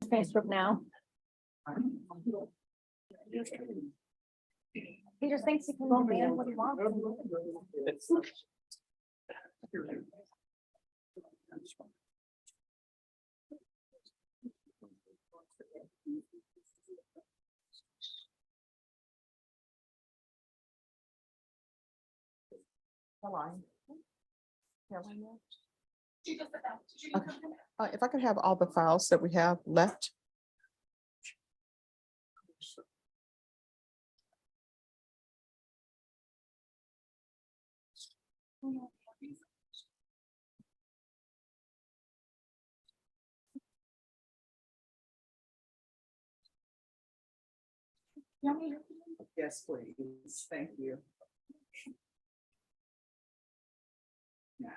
Facebook now. He just thinks he can go in what he wants. If I could have all the files that we have left. Yes, please. Thank you. Yeah.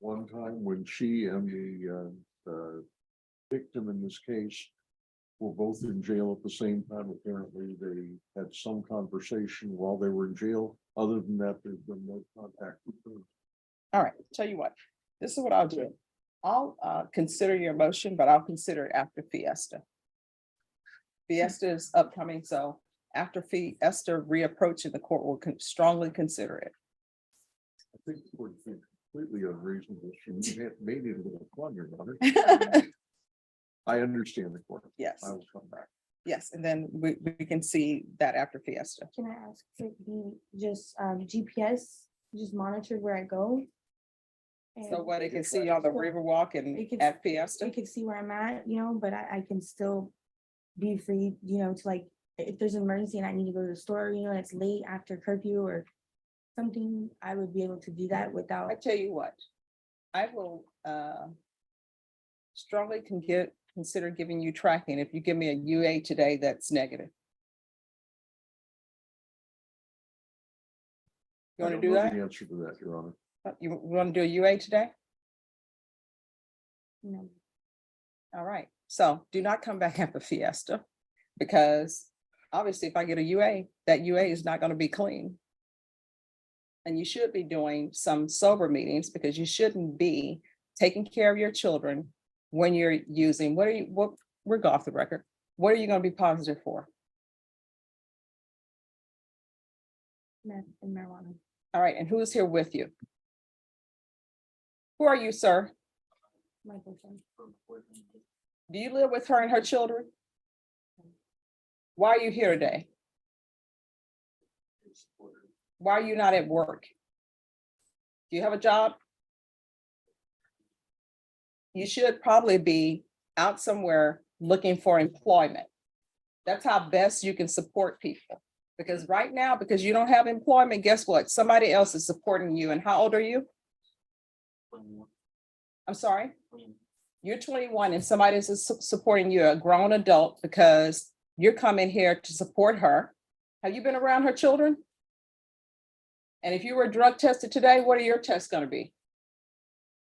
one time when she and the victim in this case were both in jail at the same time. Apparently, they had some conversation while they were in jail. Other than that, there's been no contact with them. All right, tell you what, this is what I'll do. I'll consider your motion, but I'll consider it after Fiesta. Fiesta is upcoming, so after Fiesta reapproaching, the court will strongly consider it. I think it would be completely unreasonable. She made it a little fun, Your Honor. I understand the court. Yes, I will come back. yes, and then we can see that after Fiesta. Can I ask for it be just GPS, just monitored where I go? So And what, they can see you on the Riverwalk and They can- at Fiesta? They could see where I'm at, but I can still be free, to like, if there's an emergency and I need to go to the store, and it's late after curfew or something, I would be able to do that without. I tell you what, I will strongly consider giving you tracking if you give me a UA today that's negative. You I want to don't do know that? the answer to that, Your Honor. You want to do a UA today? No. All right, so do not come back after Fiesta, because obviously if I get a UA, that UA is not going to be clean. And you should be doing some sober meetings, because you shouldn't be taking care of your children when you're using, we're off the record. What are you going to be positive for? Meth and marijuana. All right, and who's here with you? Who are you, sir? My boyfriend. Do you live with her and her children? Why are you here today? Why are you not at work? Do you have a job? You should probably be out somewhere looking for employment. That's how best you can support people. Because right now, because you don't have employment, guess what? Somebody else is supporting you. And how old are you? I'm sorry? You're 21 and somebody is supporting you, a grown adult, because you're coming here to support her. Have you been around her children? And if you were drug tested today, what are your tests going to be?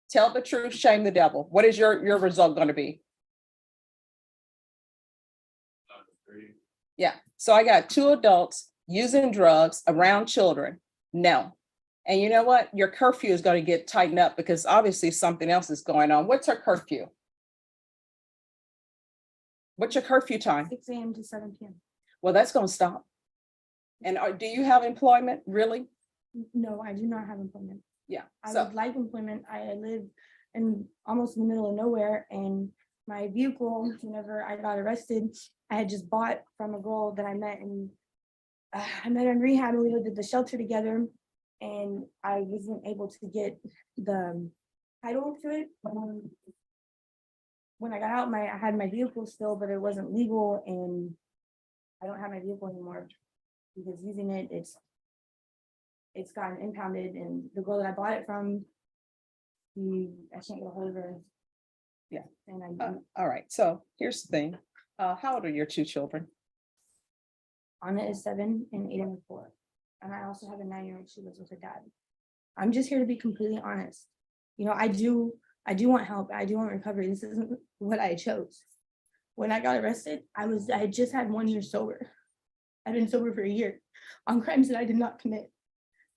Tell the truth, shame the devil. What is your result going to be? Yeah, so I got 2 adults using drugs around children. No. And you know what? Your curfew is going to get tightened up, because obviously something else is going on. What's her curfew? What's your curfew time? 6 a.m. to 7 p.m. Well, that's going to stop. And do you have employment, really? No, I do not have employment. Yeah, I so, would like employment. I live in almost in the middle of nowhere, and my vehicle, whenever I got arrested, I had just bought from a girl that I met in rehab, and we did the shelter together, and I wasn't able to get the title to it. When I got out, I had my vehicle still, but it wasn't legal, and I don't have my vehicle anymore because using it, it's gotten impounded, and the girl that I bought it from, I can't get a hold of her. Yeah. And all right. So here's the thing. How old are your 2 children? Anna is 7 and Aiden is 4. And I also have a 9-year-old. She lives with her dad. I'm just here to be completely honest. I do want help. I do want recovery. This isn't what I chose. When I got arrested, I had just had 1 year sober. I've been sober for a year on crimes that I did not commit.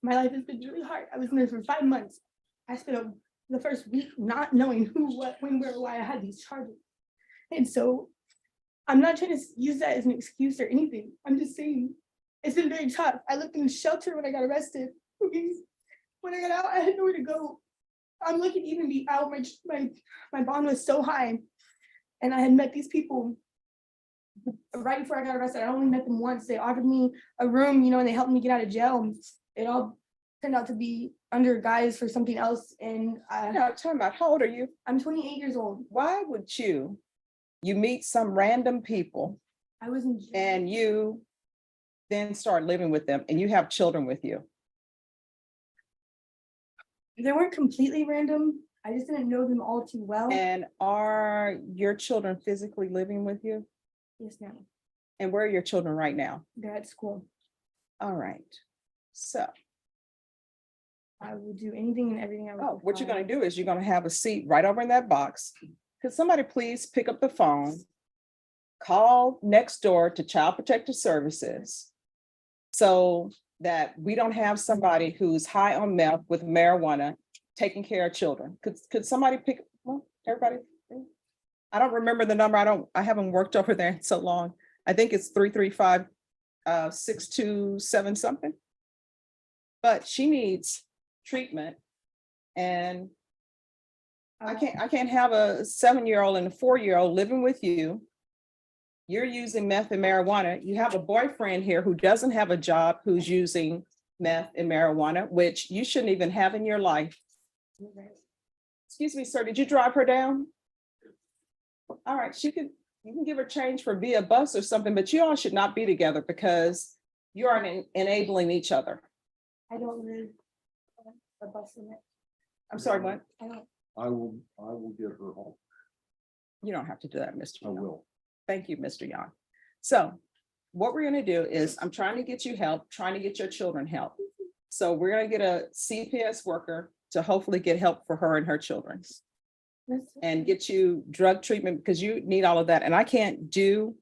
My life has been really hard. I was in there for 5 months. I spent the first week not knowing who, what, when, where, why I had these charges. And so I'm not trying to use that as an excuse or anything. I'm just saying it's been very tough. I lived in a shelter when I got arrested. When I got out, I had nowhere to go. I'm lucky to even be out. My bond was so high. And I had met these people right before I got arrested. I only met them once. They offered me a room, and they helped me get out of jail. It all turned out to be under guise for something else. And No, talking about, how old are you? I'm 28 years old. Why would you meet some random people I was in jail. and you then start living with them and you have children with you? They weren't completely random. I just didn't know them all too well. And are your children physically living with you? Yes, ma'am. And where are your children right now? They're at school. All right. So I will do anything and everything I will. Oh, what you're gonna do is you're gonna have a seat right over in that box. Could somebody please pick up the phone? Call next door to Child Protective Services. So that we don't have somebody who's high on meth with marijuana taking care of children. Could somebody pick, well, everybody? I don't remember the number. I haven't worked over there in so long. I think it's 335 627 something. But she needs treatment. And I can't have a 7-year-old and a 4-year-old living with you. You're using meth and marijuana. You have a boyfriend here who doesn't have a job, who's using meth and marijuana, which you shouldn't even have in your life. Excuse me, sir, did you drive her down? All right, you can give her change for via bus or something, but you all should not be together because you are enabling each other. I don't live a bus in it. I'm sorry, what? I don't. I will get her home. You don't have to do that, Mr. I Young. will. Thank you, Mr. Young. So what we're gonna do is I'm trying to get you help, trying to get your children help. So we're gonna get a CPS worker to hopefully get help for her and her children and get you drug treatment because you need all of that. And I can't do,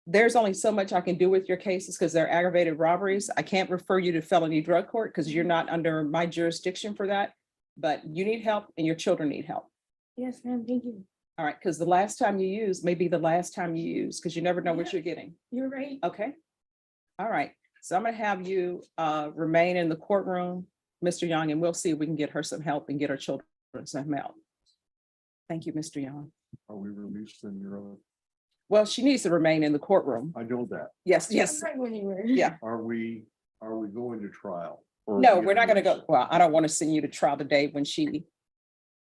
there's only so much I can do with your cases because they're aggravated robberies. I can't refer you to felony drug court because you're not under my jurisdiction for that. But you need help and your children need help. Yes, ma'am, thank you. All right, because the last time you use may be the last time you use because you never know what you're getting. You're right. Okay. All right. So I'm gonna have you remain in the courtroom, Mr. Young, and we'll see if we can get her some help and get her children some help. Thank you, Mr. Young. Are we released in your own? Well, she needs to remain in the courtroom. I know that. Yes, yes. I'm right anywhere. Yeah. Are we going to trial? Or No, are we we're not gonna go. released? Well, I don't want to send you to trial today when she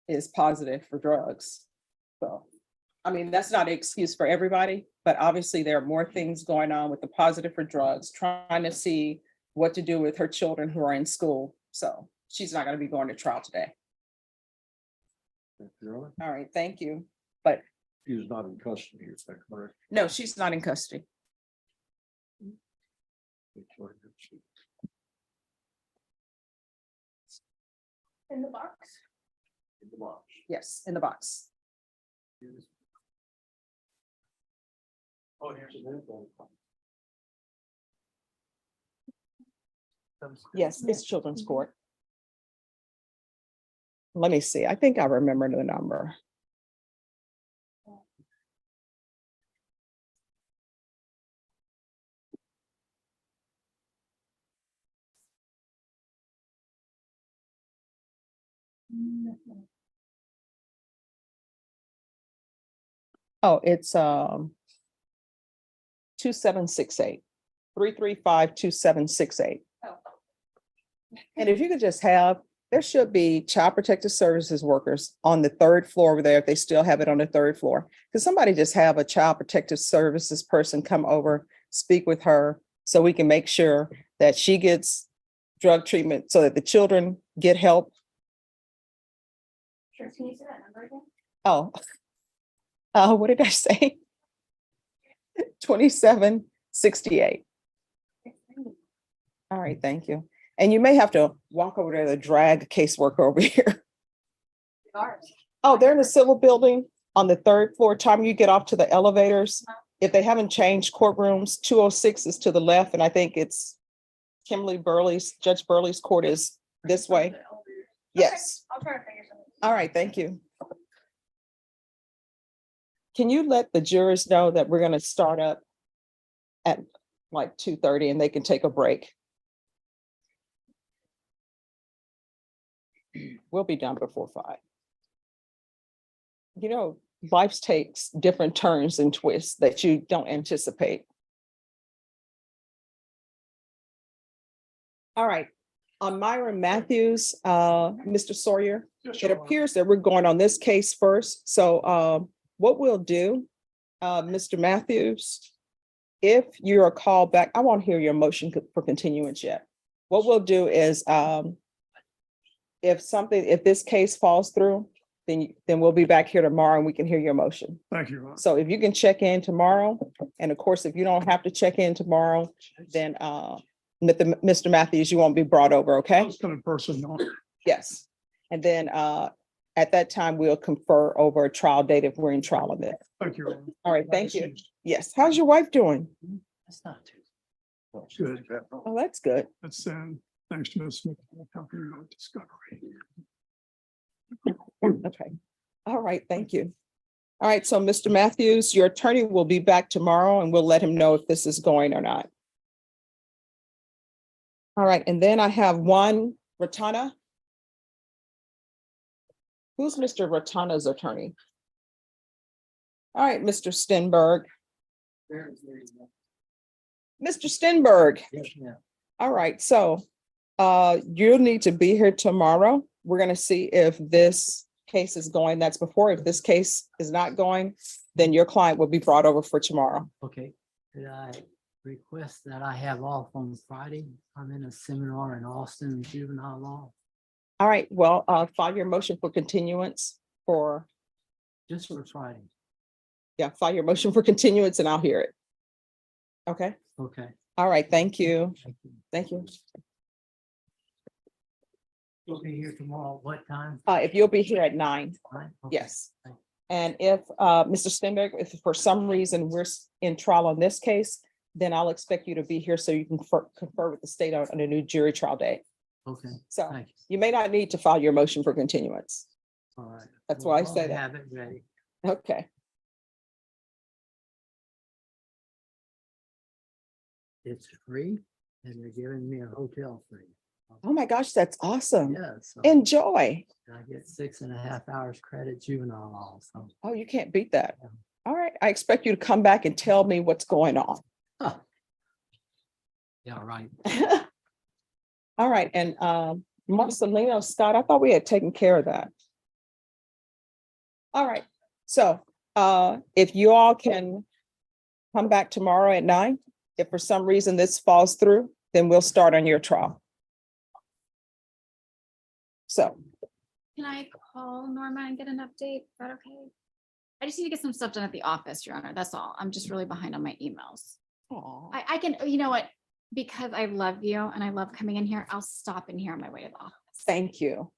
is positive for drugs. So, I mean, that's not an excuse for everybody, but obviously there are more things going on with the positive for drugs, trying to see what to do with her children who are in school. So she's not gonna be going to trial today. Your Honor, All right, thank you. But he is not in custody, is that correct? no, she's not in custody. In the box. In the box. Yes, in the box. Oh, here's a minute. Yes, it's children's court. Let me see. I think I remember the number. Oh, it's 2768 335 2768. And if you could just have, there should be Child Protective Services workers on the 3rd floor over there if they still have it on the 3rd floor. Could somebody just have a Child Protective Services person come over, speak with her so we can make sure that she gets drug treatment so that the children get help? Sure, can you say that number again? Oh, what did I say? 2768. All right, thank you. And you may have to walk over there to drag a caseworker over here. Oh, they're in the civil building on the 3rd floor. Time you get off to the elevators, if they haven't changed courtrooms, 206 is to the left, and I think it's Judge Burley's court is this way. Yes. I'll try to figure something. All right, thank you. Can you let the jurors know that we're going to start up at like 2:30 and they can take a break? We'll be done before 5. You know, life takes different turns and twists that you don't anticipate. All right, on Myron Matthews, Mr. Sawyer, it appears that we're going on this case first. So what we'll do, Mr. Matthews, if you're called back, I won't hear your motion for continuance yet. What we'll do is if this case falls through, then we'll be back here tomorrow and we can hear your motion. Thank you. So if you can check in tomorrow, and of course, if you don't have to check in tomorrow, then Mr. Matthews, you won't be brought over, okay? Those kind of person, no. Yes. And then at that time, we'll confer over a trial date if we're in trial on that. Thank you. All right, thank you. Yes. How's your wife doing? That's not too. Good. Oh, that's good. That's, thanks to Ms. Smith for helping me with discovery. Okay. All right, thank you. All right, so Mr. Matthews, your attorney will be back tomorrow and we'll let him know if this is going or not. All right, and then I have one Ratana. Who's Mr. Ratana's attorney? All right, Mr. Stenberg. Mr. Stenberg. Yes, ma'am. All right, so you'll need to be here tomorrow. We're gonna see if this case is going. That's before. If this case is not going, then your client will be brought over for tomorrow. Okay, could I request that I have off on Friday? I'm in a seminar in Austin, juvenile law, All right, well, file your motion for continuance for, just for Friday. yeah, file your motion for continuance and I'll hear it. Okay, Okay. all right, thank you. Thank you. Thank you. You'll be here tomorrow, what time? If you'll be here at 9, Right? Okay. yes. And if, Mr. Stenberg, if for some reason we're in trial on this case, then I'll expect you to be here so you can confer with the state on a new jury trial date. Okay, So thank you. you may not need to file your motion for continuance. All right. That's why I Well, say I'll that. Have it ready. Okay, It's free and they're giving me a hotel free. oh my gosh, that's awesome. Yeah, so Enjoy. I get 6.5 hours credit juvenile law, so. Oh, you can't beat that. All right, I expect you to come back and tell me what's going on. Yeah, right. All right, and Marcelino, Scott, I thought we had taken care of that. All right, so if you all can come back tomorrow at 9, if for some reason this falls through, then we'll start on your trial. So, Can I call Norma and get an update? Is that okay? I just need to get some stuff done at the office, Your Honor. That's all. I'm just really behind on my emails. aw, I can, you know what? Because I love you and I love coming in here, I'll stop in here on my way to the office. thank you.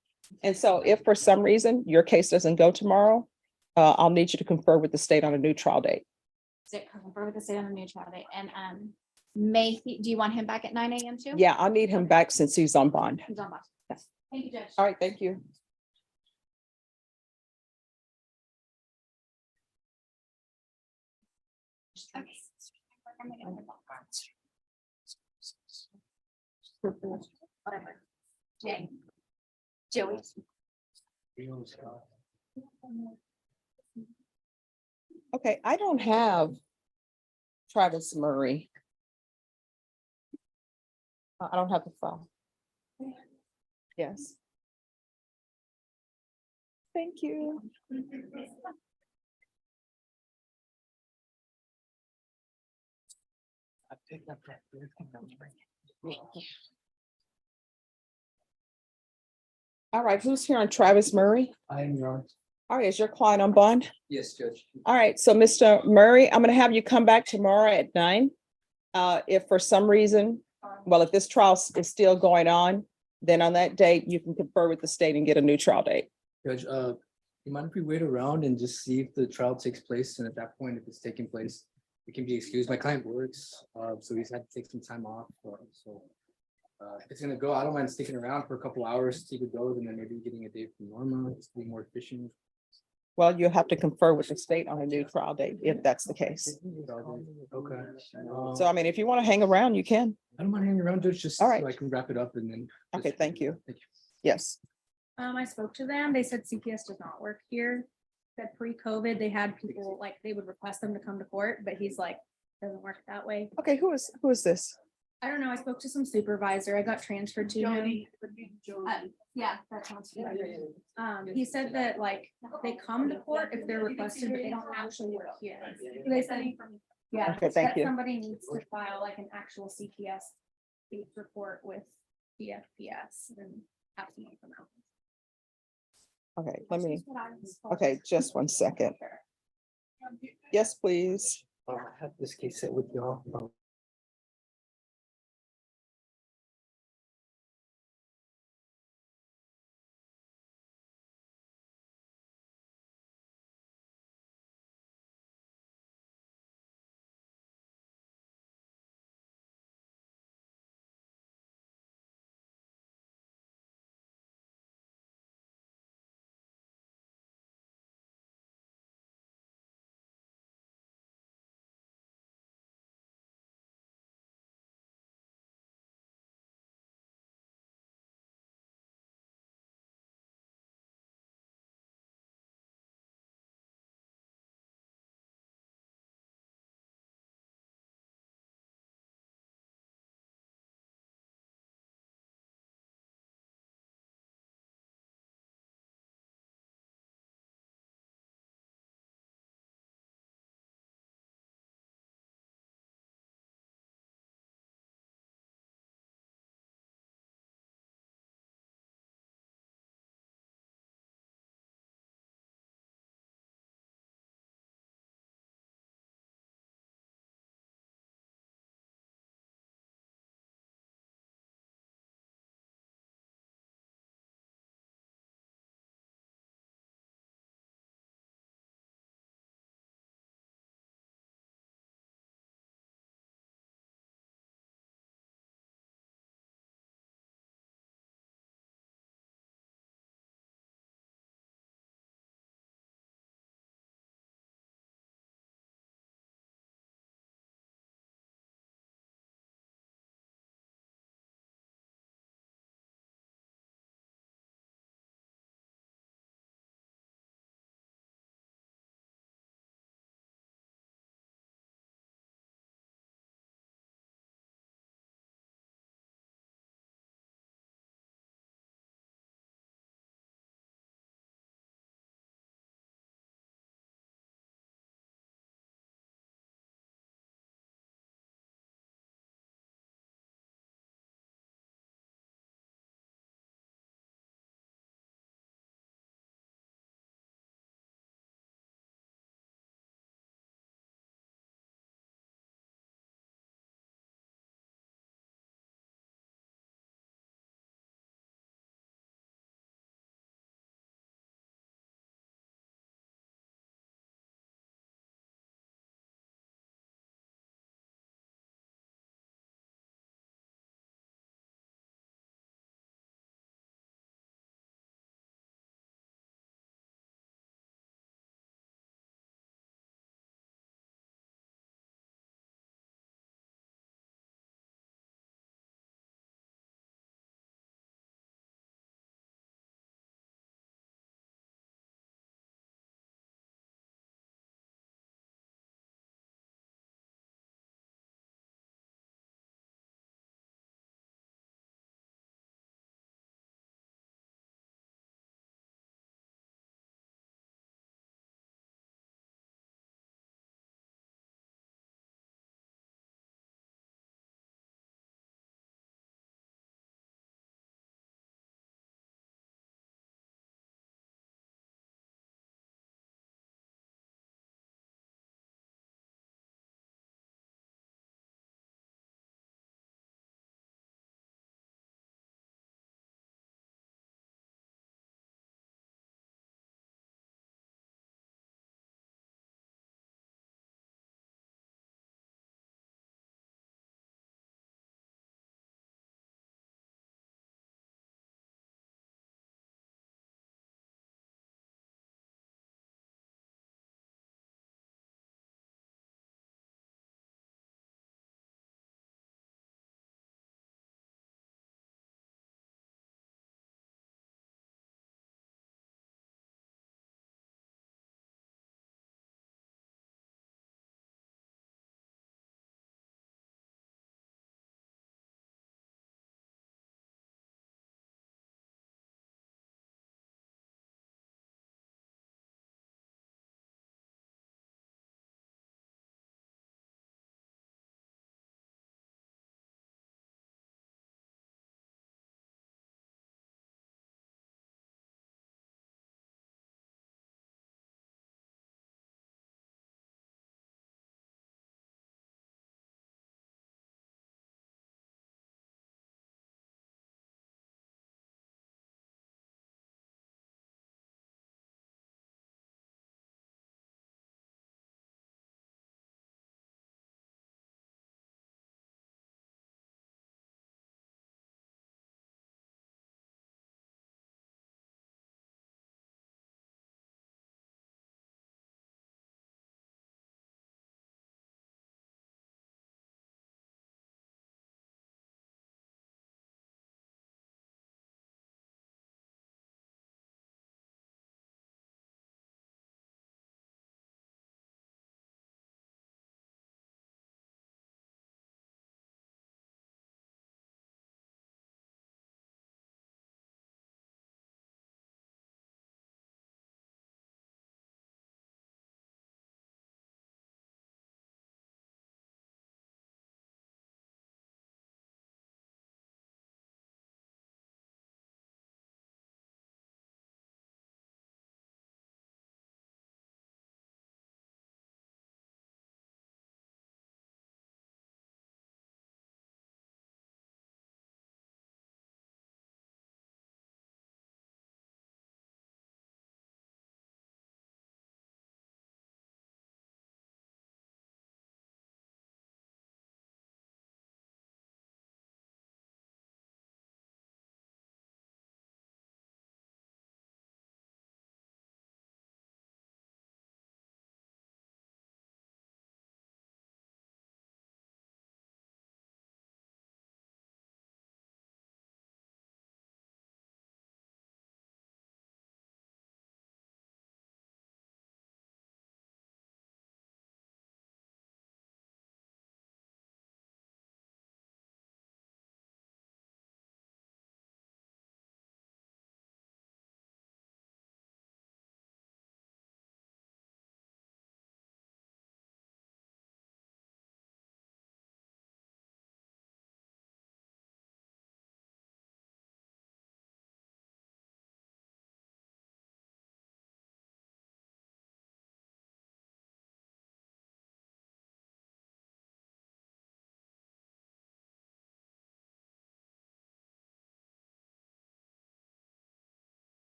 And so if for some reason your case doesn't go tomorrow, I'll need you to confer with the state on a new trial date. Sit, confirm with the state on the new trial date. And do you want him back at 9 a.m. too? Yeah, I'll need him back since he's on bond. He's on box. Yes. Thank you, Judge. All right, thank you. Okay. Whatever. Jay. Joey. Okay, I don't have Travis Murray. I don't have the file. Yes. Thank you. I picked up that. All right, who's here on Travis Murray? I am your. All right, is your client on bond? Yes, Judge. All right, so Mr. Murray, I'm gonna have you come back tomorrow at 9. If for some reason, well, if this trial is still going on, then on that date, you can confer with the state and get a new trial date. Judge, you mind if we wait around and just see if the trial takes place? And at that point, if it's taking place, it can be excused. My client works, so he's had to take some time off. So if it's gonna go, I don't mind sticking around for a couple hours, see if it goes, and then maybe getting a date from Norma, just to be more efficient. Well, you'll have to confer with the state on a new trial date if that's the case. Okay. So I mean, if you want to hang around, you can. I don't mind hanging around, Judge, just All so right. I can wrap it up and then. Okay, thank you. Thank you. Yes. I spoke to them. They said CPS does not work here. That pre-COVID, they had people like, they would request them to come to court, but he's like, doesn't work that way. Okay, who is this? I don't know. I spoke to some supervisor. I got transferred to him. Yeah, that sounds familiar. He said that like, they come to court if they're requested, but they don't actually work here. They said, yeah, Okay, thank that you. somebody needs to file like an actual CPS case report with the FPS and have someone come out. Okay, let me, okay, just one second. Yes, please. I have this case set with y'all.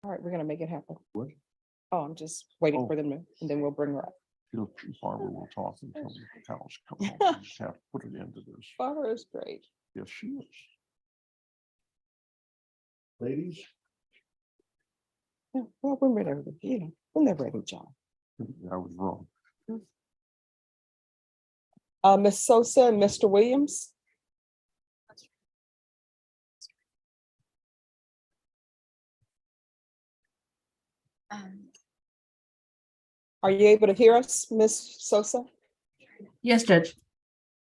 All right, we're gonna make it happen. What? Oh, I'm just waiting Oh. for them to, and then we'll bring her up. Barbara will talk until the cows come home. We just have to put an end to this. Barbara is great. Yes, she is. Ladies, Yeah, well, when they're ready, when they're ready, John. I was wrong. Ms. Sosa and Mr. Williams. Are you able to hear us, Ms. Sosa? Yes, Judge.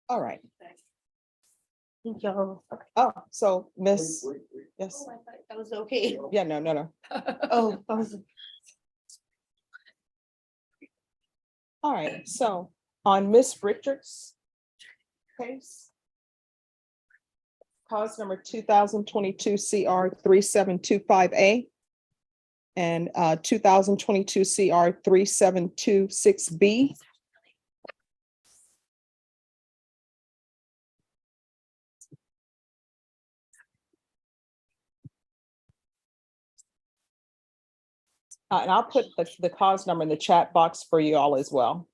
All right. Yo. Oh, so Miss, yes, Oh, I thought that was okay. yeah, no. Oh, that was. All right, so on Miss Richards' case, cause number 2022 CR 3725A and 2022 CR 3726B. And I'll put the cause number in the chat box for you all as well.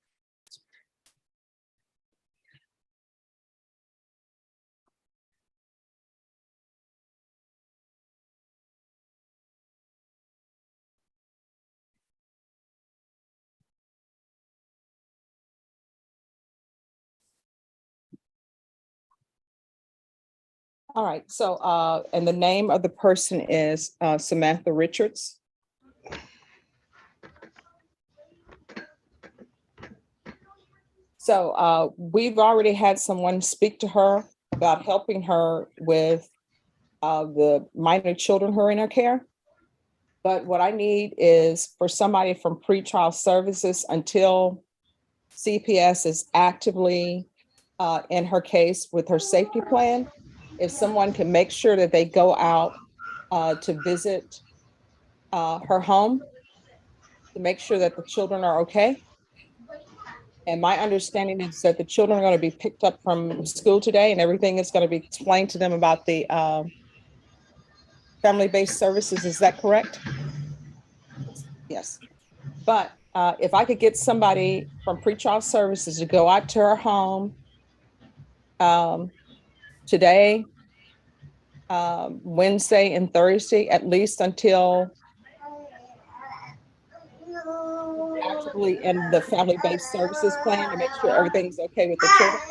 All right, so, and the name of the person is Samantha Richards. So we've already had someone speak to her about helping her with the minor children who are in her care. But what I need is for somebody from pretrial services until CPS is actively in her case with her safety plan. If someone can make sure that they go out to visit her home to make sure that the children are okay. And my understanding is that the children are going to be picked up from school today and everything is going to be explained to them about the family-based services. Is that correct? Yes. But if I could get somebody from pretrial services to go out to her home today, Wednesday and Thursday, at least until actively in the family-based services plan to make sure everything's okay with the children.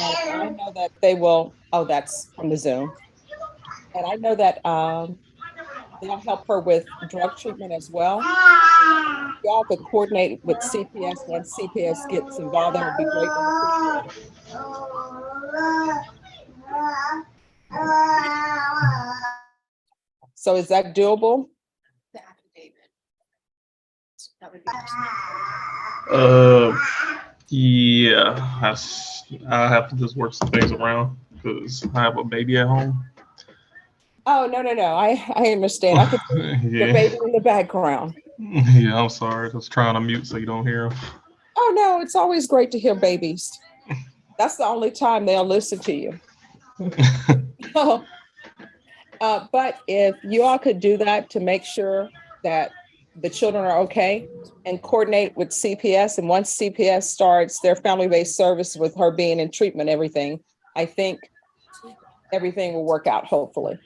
And I know that they will, oh, that's from the Zoom. And I know that they'll help her with drug treatment as well. Y'all could coordinate with CPS once CPS gets involved. That would be great. So is that doable? The affidavit. That would be. Yeah, I have to just work some things around because I have a baby at home. Oh, no. I understand. I could see the Yeah, baby in the background. yeah. I'm sorry. Just trying to mute so you don't hear him. Oh, no, it's always great to hear babies. That's the only time they'll listen to you. But if you all could do that to make sure that the children are okay and coordinate with CPS. And once CPS starts their family-based service with her being in treatment, everything, I think everything will work out, hopefully.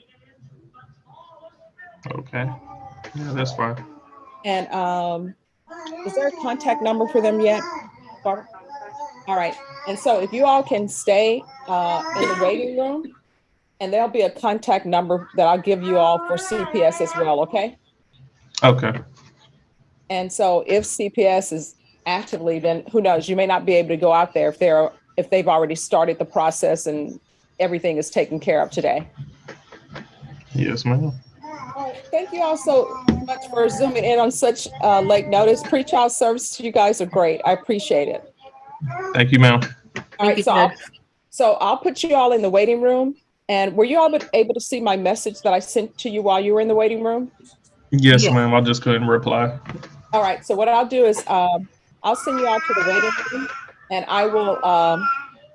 Okay. Yeah, that's fine. And is there a contact number for them yet, Barbara? All right. And so if you all can stay in the waiting room, and there'll be a contact number that I'll give you all for CPS as well, okay? Okay. And so if CPS is actively, then who knows, you may not be able to go out there if they've already started the process and everything is taken care of today. Yes, ma'am. Thank you all so much for zooming in on such late notice. Pre-child services, you guys are great. I appreciate it. Thank you, ma'am. All right, so I'll put you all in the waiting room. And were you all able to see my message that I sent to you while you were in the waiting room? Yes, Yeah. ma'am. I just couldn't reply. All right, so what I'll do is I'll send you out to the waiting room and I will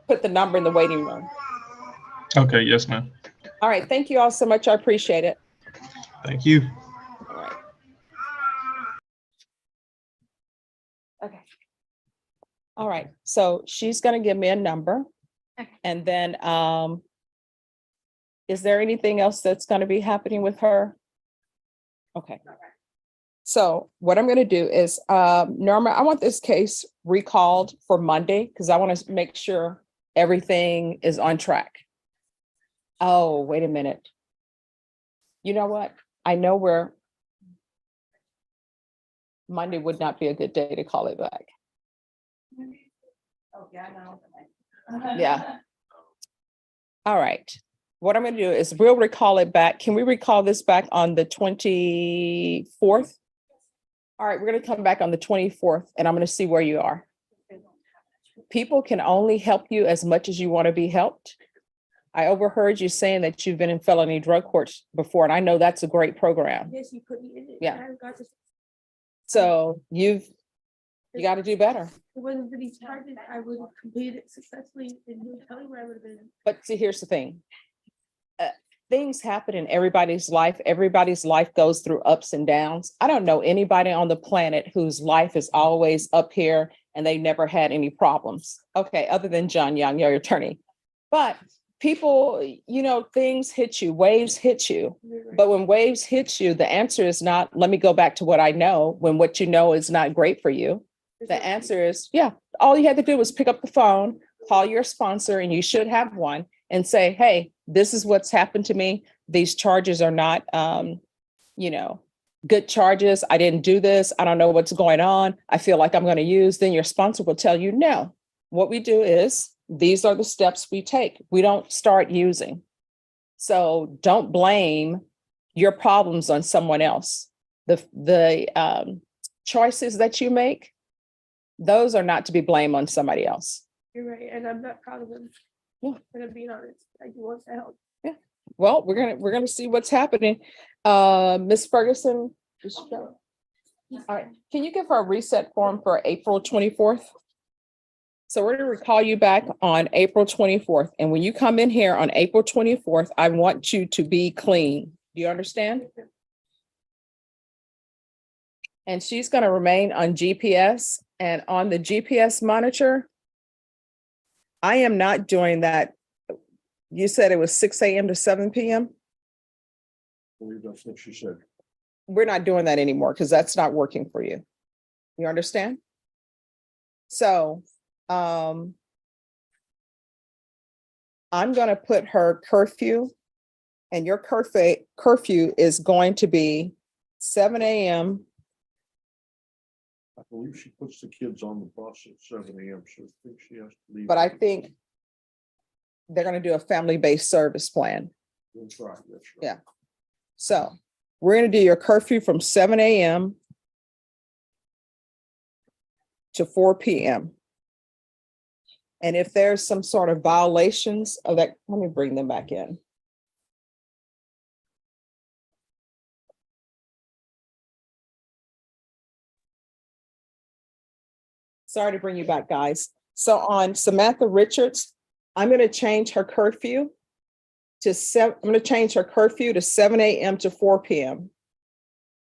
put the number in the waiting room. Okay. Yes, ma'am. All right, thank you all so much. I appreciate it. Thank you. All right, so she's gonna give me a number. Okay. And then, is there anything else that's gonna be happening with her? Okay. So what I'm gonna do is, Norma, I want this case recalled for Monday, because I want to make sure everything is on track. Oh, wait a minute. You know what? I know Monday would not be a good day to call it back. Oh, yeah, no. Yeah. All right. What I'm gonna do is we'll recall it back. Can we recall this back on the 24th? All right, we're gonna come back on the 24th and I'm gonna see where you are. People can only help you as much as you want to be helped. I overheard you saying that you've been in felony drug courts before, and I know that's a great program. Yes, you put me in it. Yeah. I got to- So you got to do better. It wasn't for these charges, I would have completed it successfully and you would tell me where I would have been. But see, here's the thing. Things happen in everybody's life. Everybody's life goes through ups and downs. I don't know anybody on the planet whose life is always up here and they never had any problems. Okay, other than John Young, your attorney. But people, things hit you, waves hit you. But when waves hit you, the answer is not, let me go back to what I know, when what you know is not great for you. The answer is, yeah, all you had to do was pick up the phone, call your sponsor, and you should have one, and say, hey, this is what's happened to me. These charges are not, good charges. I didn't do this. I don't know what's going on. I feel like I'm going to use. Then your sponsor will tell you, no. What we do is, these are the steps we take. We don't start using. So don't blame your problems on someone else. The choices that you make, those are not to be blamed on somebody else. You're right, and I'm not proud of them. Yeah. I'm gonna be honest, I do want to help. Well, we're gonna see what's happening. Ms. Ferguson. All right, can you give her a reset form for April 24th? So we're gonna recall you back on April 24th, and when you come in here on April 24th, I want you to be clean. Do you understand? And she's gonna remain on GPS, and on the GPS monitor, I am not doing that. You said it was 6 a.m. to 7 p.m.? I believe that's what she said. We're not doing that anymore because that's not working for you. You understand? So, I'm gonna put her curfew, and your curfew is going to be 7 a.m. I believe she puts the kids on the bus at 7 a.m. So I think she has to leave. But I think they're gonna do a family-based service plan. That's right, that's right. Yeah. So we're gonna do your curfew from 7 a.m. to 4 p.m. And if there's some sort of violations of that, let me bring them back in. Sorry to bring you back, guys. So on Samantha Richards, I'm going to change her curfew to 7. I'm going to change her curfew to 7 a.m. to 4 p.m.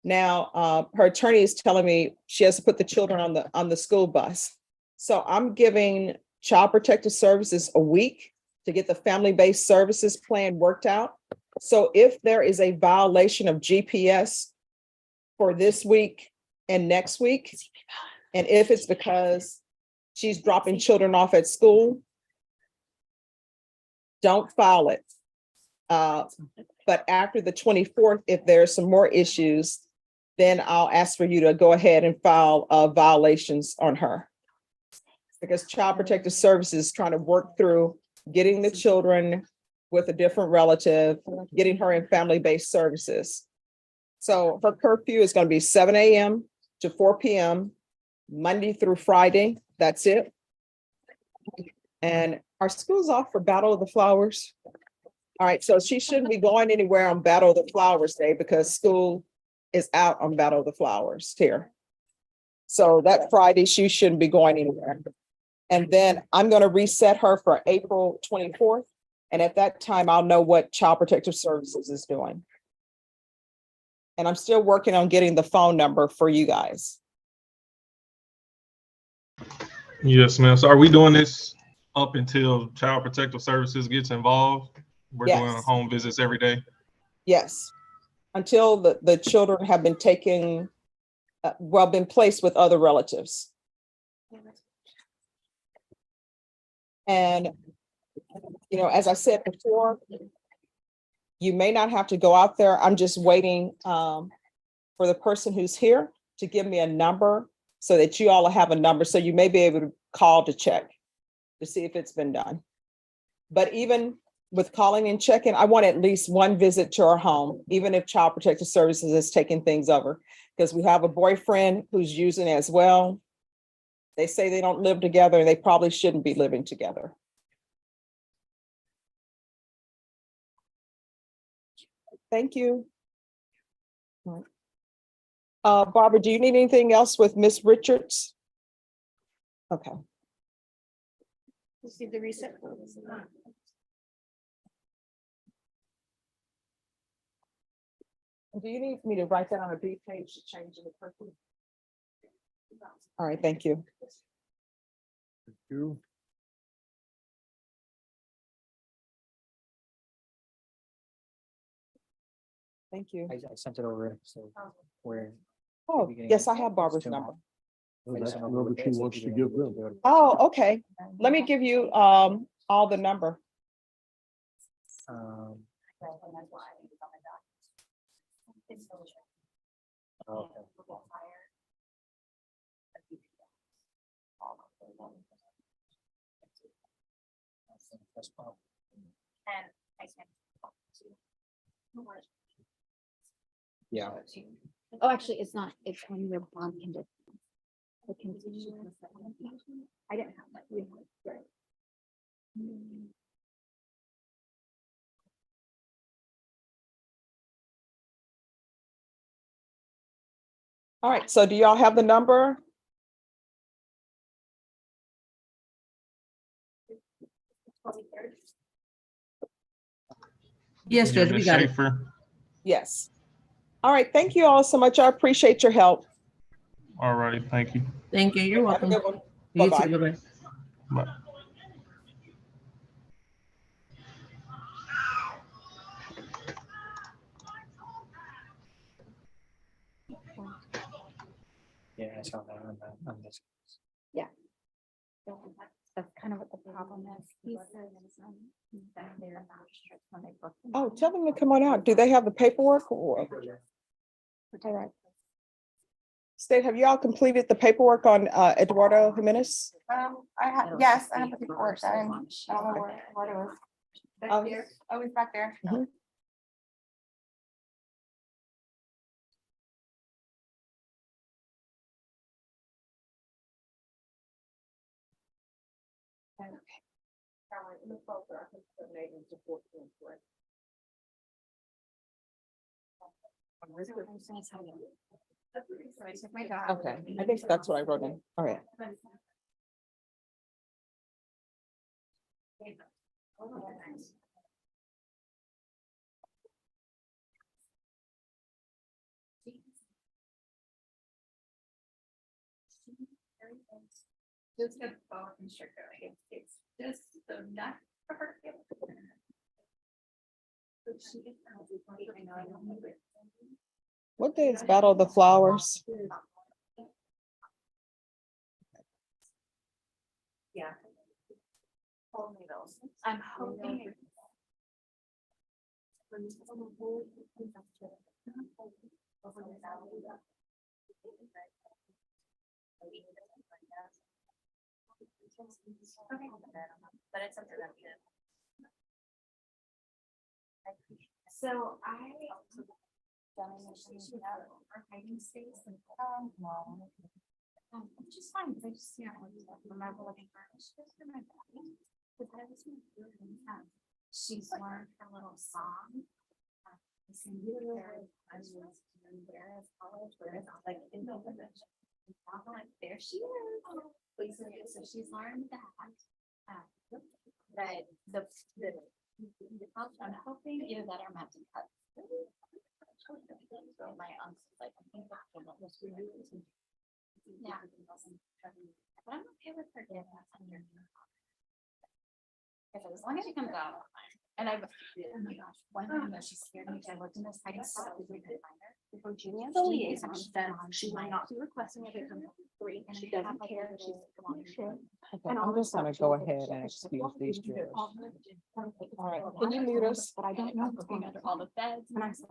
Now, her attorney is telling me she has to put the children on the school bus. So I'm giving Child Protective Services a week to get the family-based services plan worked out. So if there is a violation of GPS for this week and next week, and if it's because she's dropping children off at school, don't file it. But after the 24th, if there's some more issues, then I'll ask for you to go ahead and file violations on her. Because Child Protective Services is trying to work through getting the children with a different relative, getting her in family-based services. So her curfew is going to be 7 a.m. to 4 p.m. Monday through Friday. That's it. And our school's off for Battle of the Flowers. All right, so she shouldn't be going anywhere on Battle of the Flowers Day because school is out on Battle of the Flowers here. So that Friday, she shouldn't be going anywhere. And then I'm going to reset her for April 24th. And at that time, I'll know what Child Protective Services is doing. And I'm still working on getting the phone number for you guys. Yes, ma'am. So are we doing this up until Child Protective Services gets involved? We're doing Yes. home visits every day? Yes, until the children have been taken, well, been placed with other relatives. And, you know, as I said before, you may not have to go out there. I'm just waiting for the person who's here to give me a number so that you all have a number. So you may be able to call to check to see if it's been done. But even with calling and checking, I want at least one visit to our home, even if Child Protective Services is taking things over. Because we have a boyfriend who's using as well. They say they don't live together. They probably shouldn't be living together. Thank you. All right. Barbara, do you need anything else with Miss Richards? Okay. Receive the reset. Do you need me to write that on a B page to change the person? All right, thank you. Thank you. Thank you. I sent it over, so where. Oh, yes, I have Barbara's number. That's the number she wants to give them. Oh, okay. Let me give you all the number. Um, okay. That's fine. Yeah. Oh, actually, it's not, it's on your bond condition. The condition. I didn't have that. We have it, right. All right, so do y'all have the number? Yes, Judge, we Ms. got it. Schaefer? Yes. All right, thank you all so much. I appreciate your help. All right, thank you. Thank you. You're Have a welcome. good one. You Bye-bye. too. Bye-bye. Bye. Yeah, I saw that on this. That's kind of what the problem is. He says, that they're not strict when they book them. Oh, tell them to come on out. Do they have the paperwork or? All right. State, have you all completed the paperwork on Eduardo Jimenez? I have, It'll yes, just I have be the paperwork first or done. lunch. I don't know what it was. Oh. Back there. Oh, it's back there. Mhm. So I took my dog. Okay, I think that's what I wrote in. All right. Just a boa constrictor, like it's just the neck for her. But she gets out of the I know I don't know it. What day is Battle of the Flowers? Yeah. Hold me those. I'm hoping. Okay. But it's something that we did. So I. Our hiding space and. Which is fine, because I just, remember looking for, she goes for my body. But I was really intense. She's learned her little song. Where is college, where is like in the village. Like, there she is. So she's learned that. That I'm hoping either that or I'm having to cut. So my uncle's like, I think that's what was really. Yeah. But I'm okay. okay with her getting that from your new office? If as long as she comes out, I'm fine. And I, oh my gosh, one thing that she scared me, 'cause I looked in this, I didn't see if we could find her. If Virginia is a liaison, then she will not be requesting if it comes from 3, and she doesn't care if she's. Okay, I'm just gonna go ahead and excuse these jurors. All right, can you mute us? But I don't know. Looking under all the beds. And I said,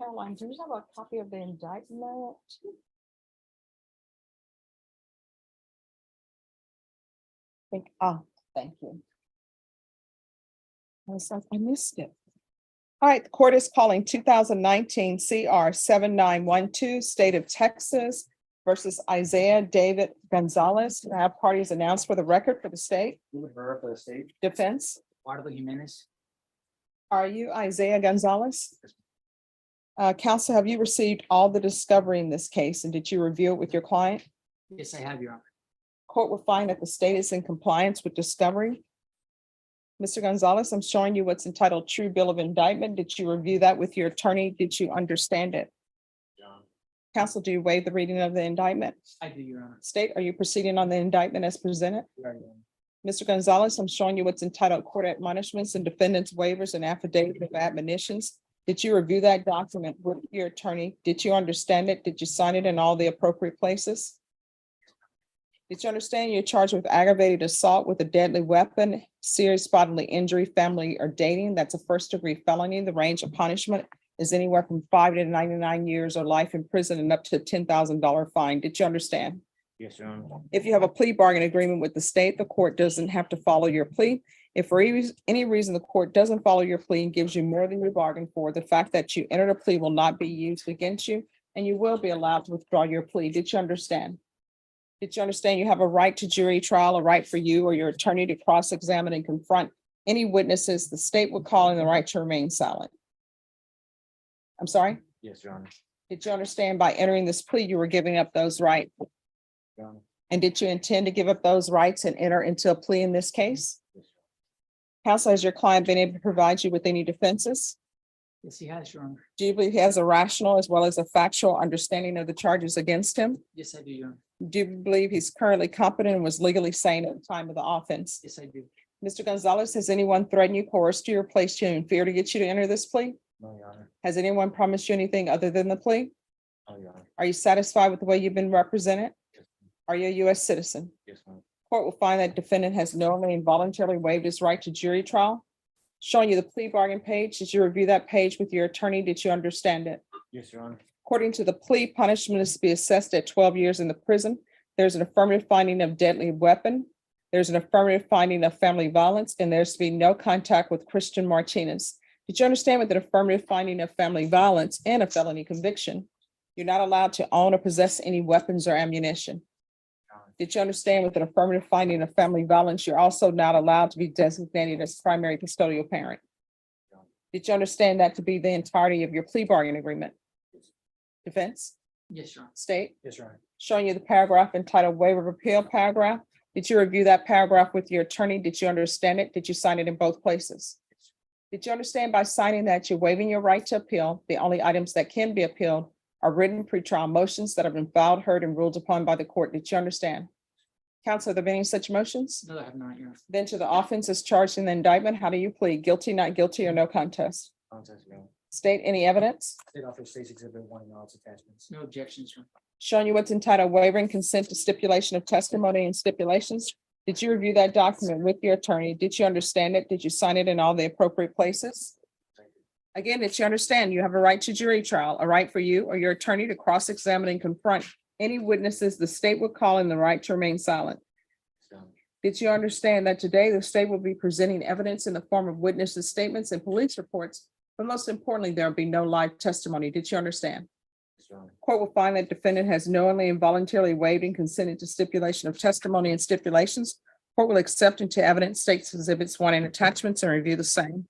Caroline, do you have a copy of the indictment? Thank you. I missed it. All right, the court is calling 2019 CR 7912, State of Texas versus Isaiah David Gonzalez. Can I have parties announced for the record for the state? For the state, Defense, Eduardo Jimenez. are you Isaiah Gonzalez? Counsel, have you received all the discovery in this case and did you review it with your client? Yes, I have, Your Honor. Court will find that the state is in compliance with discovery. Mr. Gonzalez, I'm showing you what's entitled True Bill of Indictment. Did you review that with your attorney? Did you understand it? Counsel, do you waive the reading of the indictment? I do, Your Honor. State, are you proceeding on the indictment as presented? Your Honor. Mr. Gonzalez, I'm showing you what's entitled Court Admonishments and Defendants Waivers and Affidavit of Admonitions. Did you review that document with your attorney? Did you understand it? Did you sign it in all the appropriate places? Did you understand you're charged with aggravated assault with a deadly weapon, serious bodily injury, family or dating? That's a first-degree felony. The range of punishment is anywhere from 5 to 99 years or life in prison and up to a $10,000 fine. Did you understand? Yes, Your Honor. If you have a plea bargain agreement with the state, the court doesn't have to follow your plea. If for any reason the court doesn't follow your plea and gives you more than you bargained for, the fact that you entered a plea will not be used against you and you will be allowed to withdraw your plea. Did you understand? Did you understand you have a right to jury trial, a right for you or your attorney to cross-examine and confront any witnesses the state would call in the right to remain silent? I'm sorry? Yes, Your Honor. Did you understand by entering this plea, you were giving up those rights? Your Honor. And did you intend to give up those rights and enter into a plea in this case? Counsel, has your client been able to provide you with any defenses? Yes, he has, Your Honor. Do you believe he has a rational as well as a factual understanding of the charges against him? Yes, I do, Your Honor. Do you believe he's currently competent and was legally sane at the time of the offense? Yes, I do. Mr. Gonzalez, has anyone threatened you, coerced you, or placed you in fear to get you to enter this plea? No, Your Honor. Has anyone promised you anything other than the plea? No, Your Honor. Are you satisfied with the way you've been represented? Yes, Are you a U.S. citizen? Yes, Your Court will find that defendant has knowingly and voluntarily waived his right to jury trial. Showing you the plea bargain page. Did you review that page with your attorney? Did you understand it? Yes, Your Honor. According to the plea, punishment is to be assessed at 12 years in the prison. There's an affirmative finding of deadly weapon. There's an affirmative finding of family violence, and there's to be no contact with Christian Martinez. Did you understand with an affirmative finding of family violence and a felony conviction, you're not allowed to own or possess any weapons or ammunition? Did you understand with an affirmative finding of family violence, you're also not allowed to be designated as primary custodial parent? Did you understand that to be the entirety of your plea bargain agreement? Defense, Yes, Your Honor. state, Yes, Your Honor. showing you the paragraph entitled waiver of appeal paragraph. Did you review that paragraph with your attorney? Did you understand it? Did you sign it in both places? Did you understand by signing that you're waiving your right to appeal? The only items that can be appealed are written pretrial motions that have been filed, heard, and ruled upon by the court. Did you understand? Counsel, have there been any such motions? No, I have not, Your Honor. Then to the offense as charged in the indictment, how do you plead? Guilty, not guilty, or no contest? Contest, Your Honor. State any evidence? State Office States Exhibit 1 and all its attachments. No objections, Your Honor. Showing you what's entitled waiving consent to stipulation of testimony and stipulations. Did you review that document with your attorney? Did you understand it? Did you sign it in all the appropriate places? Again, did you understand you have a right to jury trial, a right for you or your attorney to cross-examine and confront any witnesses the state would call in the right to remain silent? Did you understand that today the state will be presenting evidence in the form of witnesses' statements and police reports? But most importantly, there will be no live testimony. Did you understand? Court will find that defendant has knowingly and voluntarily waived and consented to stipulation of testimony and stipulations. Court will accept into evidence states exhibits 1 and attachments and review the same.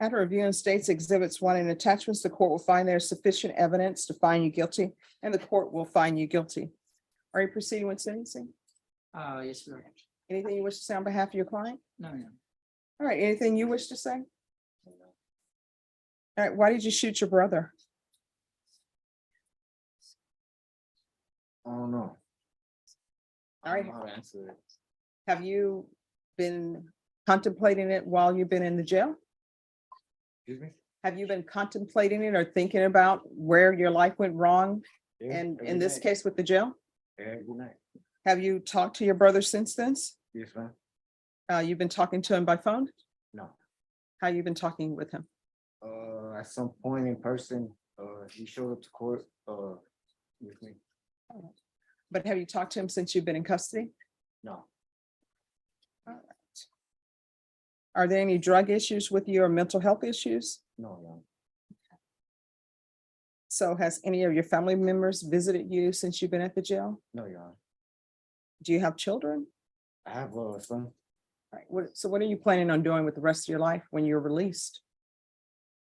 After reviewing states exhibits 1 and attachments, the court will find there is sufficient evidence to find you guilty, and the court will find you guilty. Are you proceeding with sentencing? Yes, ma'am. Anything you wish to say on behalf of your client? No, ma'am. All right, anything you wish to say? All right, why did you shoot your brother? I don't know. All right. I don't know how to answer it. Have you been contemplating it while you've been in the jail? Excuse me? Have you been contemplating it or thinking about where your life went wrong? Yeah, And every in this night. case with the jail, Every night. have you talked to your brother since then? Yes, ma'am. You've been talking to him by phone? No. How you been talking with him? At some point in person, he showed up to court, with me. But have you talked to him since you've been in custody? No, Are there any drug issues with you or mental health issues? no, no, So has any of your family members visited you since you've been at the jail? no, Your Honor. Do you have children? I have a son. Right, so what are you planning on doing with the rest of your life when you're released?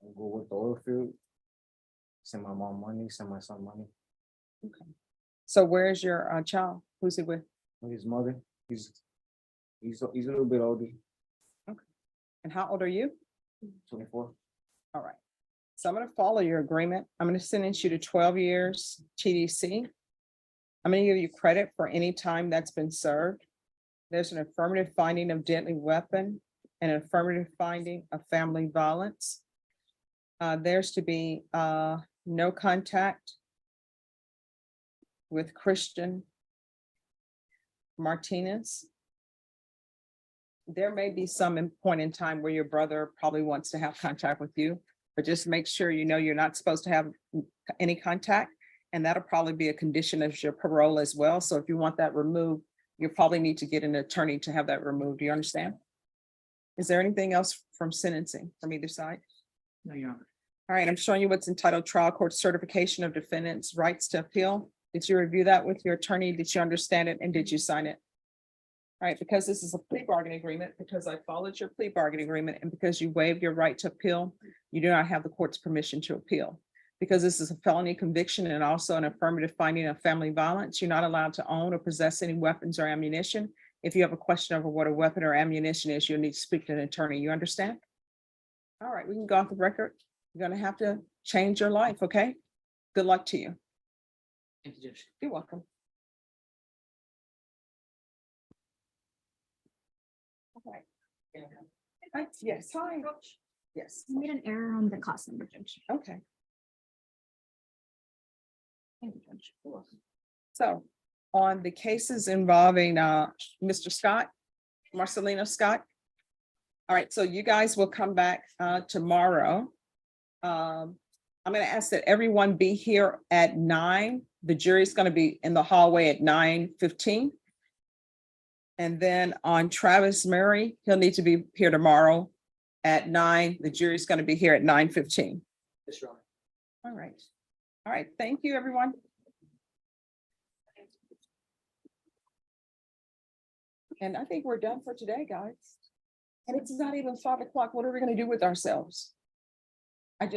I go with the oil field. Send my mom money, send my son money. So where's your child? Who's he with? With his mother, he's a little bit older, And how old are you? 24. All right. So I'm going to follow your agreement. I'm going to sentence you to 12 years TDC. I'm going to give you credit for any time that's been served. There's an affirmative finding of deadly weapon and an affirmative finding of family violence. There's to be no contact with Christian Martinez. There may be some point in time where your brother probably wants to have contact with you, but just make sure you know you're not supposed to have any contact. And that'll probably be a condition of your parole as well. So if you want that removed, you probably need to get an attorney to have that removed. Do you understand? Is there anything else from sentencing from either side? No, Your Honor. All right, I'm showing you what's entitled Trial Court Certification of Defendant's Rights to Appeal. Did you review that with your attorney? Did you understand it? And did you sign it? All right, because this is a plea bargaining agreement, because I followed your plea bargaining agreement, and because you waived your right to appeal, you do not have the court's permission to appeal. Because this is a felony conviction and also an affirmative finding of family violence, you're not allowed to own or possess any weapons or ammunition. If you have a question over what a weapon or ammunition is, you'll need to speak to an attorney. You understand? All right, we can go off the record. You're gonna have to change your life, okay? Good luck to you. Thank you, Judge. You're welcome. All right. Yes, hi. Yes, I made an error on the class number, Judge. okay. Thank you, Judge. So on the cases involving Mr. Scott, Marcelino Scott. All right, so you guys will come back tomorrow. I'm going to ask that everyone be here at 9. The jury's going to be in the hallway at 9:15. And then on Travis Murray, he'll need to be here tomorrow at 9. The jury's going to be here at 9:15. Yes, Your Honor. All right. All right, thank you, everyone. And I think we're done for today, guys. And it's not even 5 o'clock. What are we going to do with ourselves?